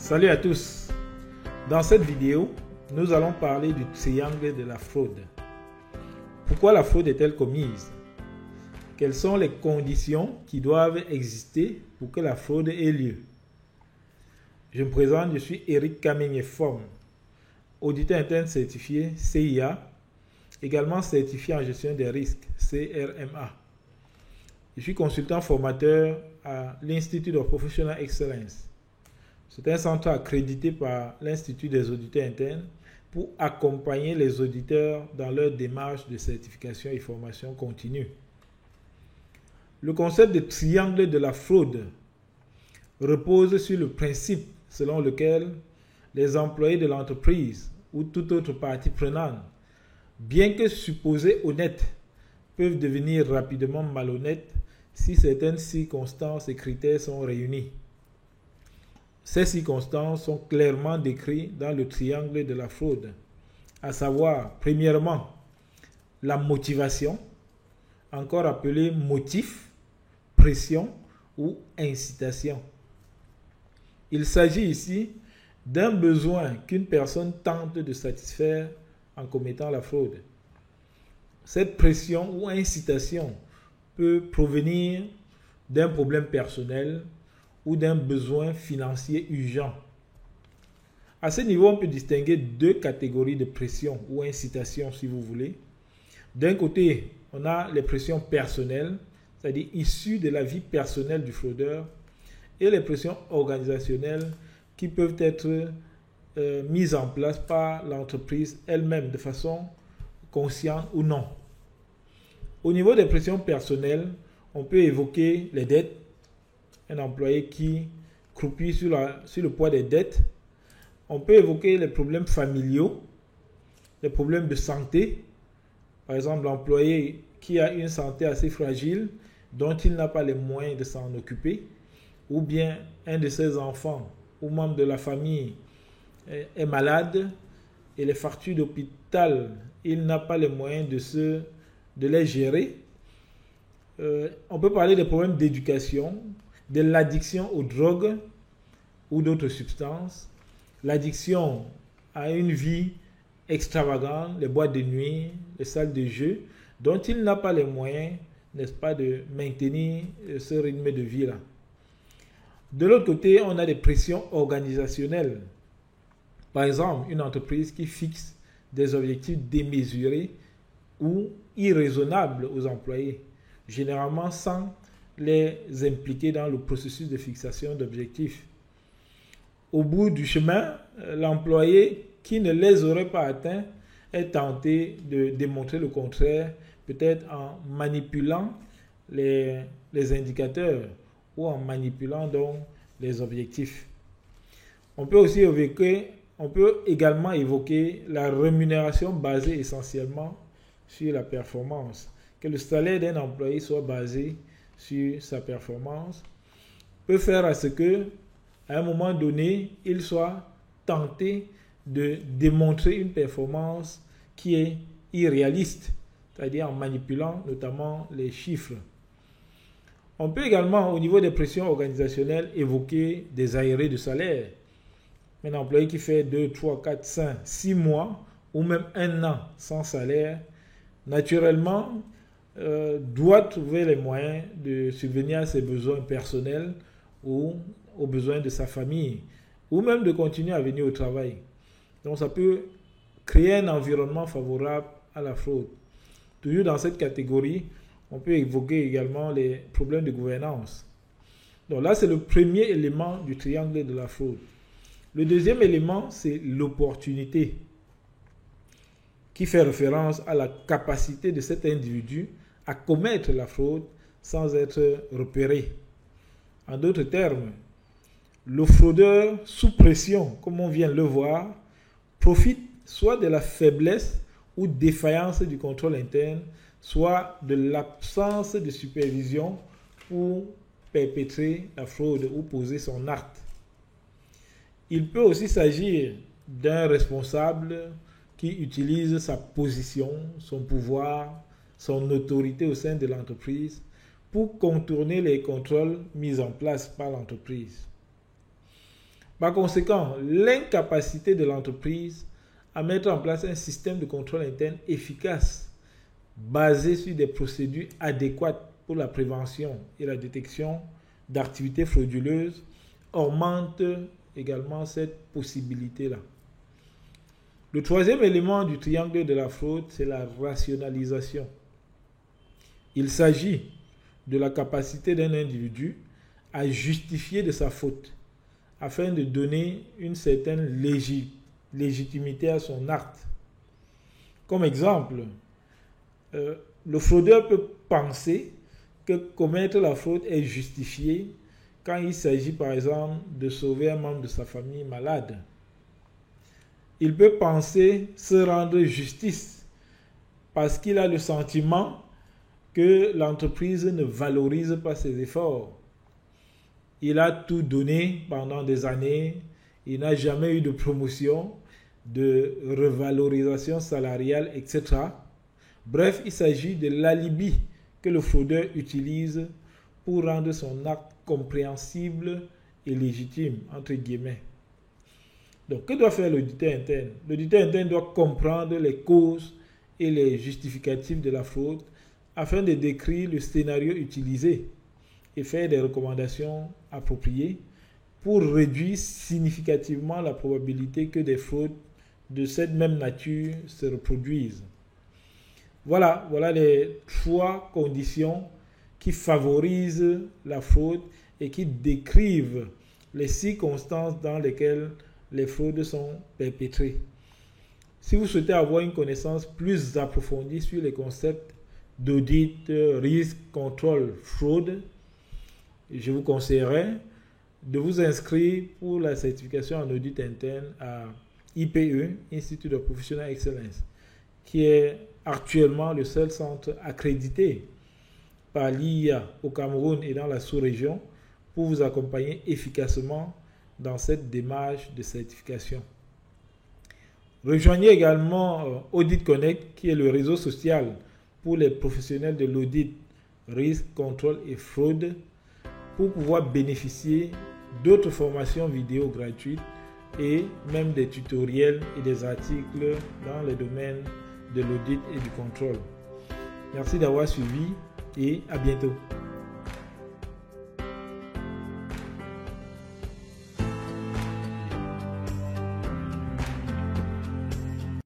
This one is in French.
Salut à tous. Dans cette vidéo, nous allons parler du triangle de la fraude. Pourquoi la fraude est-elle commise? Quelles sont les conditions qui doivent exister pour que la fraude ait lieu? Je me présente, je suis Eric Kaming-Efom, auditeur interne certifié CIA, également certifié en gestion des risques CRMA. Je suis consultant formateur à l'Institute of Professional Excellence. C'est un centre accrédité par l'Institut des auditeurs internes pour accompagner les auditeurs dans leur démarche de certification et formation continue. Le concept de triangle de la fraude repose sur le principe selon lequel les employés de l'entreprise ou toute autre partie prenante, bien que supposés honnêtes, peuvent devenir rapidement malhonnêtes si certaines circonstances et critères sont réunis. Ces circonstances sont clairement décrites dans le triangle de la fraude, à savoir, premièrement, la motivation, encore appelée motif, pression ou incitation. Il s'agit ici d'un besoin qu'une personne tente de satisfaire en commettant la fraude. Cette pression ou incitation peut provenir d'un problème personnel ou d'un besoin financier urgent. À ce niveau, on peut distinguer deux catégories de pression ou incitation, si vous voulez. D'un côté, on a les pressions personnelles, c'est-à-dire issues de la vie personnelle du fraudeur, et les pressions organisationnelles qui peuvent être mises en place par l'entreprise elle-même de façon consciente ou non. Au niveau des pressions personnelles, on peut évoquer les dettes, un employé qui croupit sur le poids des dettes. On peut évoquer les problèmes familiaux, les problèmes de santé. Par exemple, l'employé qui a une santé assez fragile, dont il n'a pas les moyens de s'en occuper, ou bien un de ses enfants ou membre de la famille est malade et les factures d'hôpital, il n'a pas les moyens de les gérer. On peut parler des problèmes d'éducation, de l'addiction aux drogues ou d'autres substances, l'addiction à une vie extravagante, les boîtes de nuit, les salles de jeu, dont il n'a pas les moyens, n'est-ce pas, de maintenir ce rythme de vie-là. De l'autre côté, on a des pressions organisationnelles. Par exemple, une entreprise qui fixe des objectifs démesurés ou irraisonnables aux employés, généralement sans les impliquer dans le processus de fixation d'objectifs. Au bout du chemin, l'employé qui ne les aurait pas atteints est tenté de démontrer le contraire, peut-être en manipulant les indicateurs ou en manipulant donc les objectifs. On peut également évoquer la rémunération basée essentiellement sur la performance, que le salaire d'un employé soit basé sur sa performance, peut faire à ce que, à un moment donné, il soit tenté de démontrer une performance qui est irréaliste, c'est-à-dire en manipulant notamment les chiffres. On peut également, au niveau des pressions organisationnelles, évoquer des aérés de salaire. Un employé qui fait 2, 3, 4, 5, 6 mois ou même 1 an sans salaire, naturellement, doit trouver les moyens de subvenir à ses besoins personnels ou aux besoins de sa famille, ou même de continuer à venir au travail. Donc ça peut créer un environnement favorable à la fraude. Toujours dans cette catégorie, on peut évoquer également les problèmes de gouvernance. Donc là, c'est le premier élément du triangle de la fraude. Le deuxième élément, c'est l'opportunité, qui fait référence à la capacité de cet individu à commettre la fraude sans être repéré. En d'autres termes, le fraudeur sous pression, comme on vient de le voir, profite soit de la faiblesse ou défaillance du contrôle interne, soit de l'absence de supervision pour perpétrer la fraude ou poser son acte. Il peut aussi s'agir d'un responsable qui utilise sa position, son pouvoir, son autorité au sein de l'entreprise pour contourner les contrôles mis en place par l'entreprise. Par conséquent, l'incapacité de l'entreprise à mettre en place un système de contrôle interne efficace basé sur des procédures adéquates pour la prévention et la détection d'activités frauduleuses augmente également cette possibilité-là. Le troisième élément du triangle de la fraude, c'est la rationalisation. Il s'agit de la capacité d'un individu à justifier de sa faute afin de donner une certaine légitimité à son acte. Comme exemple, le fraudeur peut penser que commettre la fraude est justifié quand il s'agit par exemple de sauver un membre de sa famille malade. Il peut penser se rendre justice parce qu'il a le sentiment que l'entreprise ne valorise pas ses efforts. Il a tout donné pendant des années, il n'a jamais eu de promotion, de revalorisation salariale, etc. Bref, il s'agit de l'alibi que le fraudeur utilise pour rendre son acte compréhensible et légitime, entre guillemets. Donc, que doit faire l'auditeur interne? L'auditeur interne doit comprendre les causes et les justificatifs de la fraude afin de décrire le scénario utilisé et faire des recommandations appropriées pour réduire significativement la probabilité que des fraudes de cette même nature se reproduisent. Voilà les 3 conditions qui favorisent la fraude et qui décrivent les circonstances dans lesquelles les fraudes sont perpétrées. Si vous souhaitez avoir une connaissance plus approfondie sur les concepts d'audit, risque, contrôle, fraude, je vous conseillerais de vous inscrire pour la certification en audit interne à IPE, Institute of Professional Excellence, qui est actuellement le seul centre accrédité par l'IA au Cameroun et dans la sous-région pour vous accompagner efficacement dans cette démarche de certification. Rejoignez également Audit Connect, qui est le réseau social pour les professionnels de l'audit, risque, contrôle et fraude, pour pouvoir bénéficier d'autres formations vidéo gratuites et même des tutoriels et des articles dans le domaine de l'audit et du contrôle. Merci d'avoir suivi et à bientôt.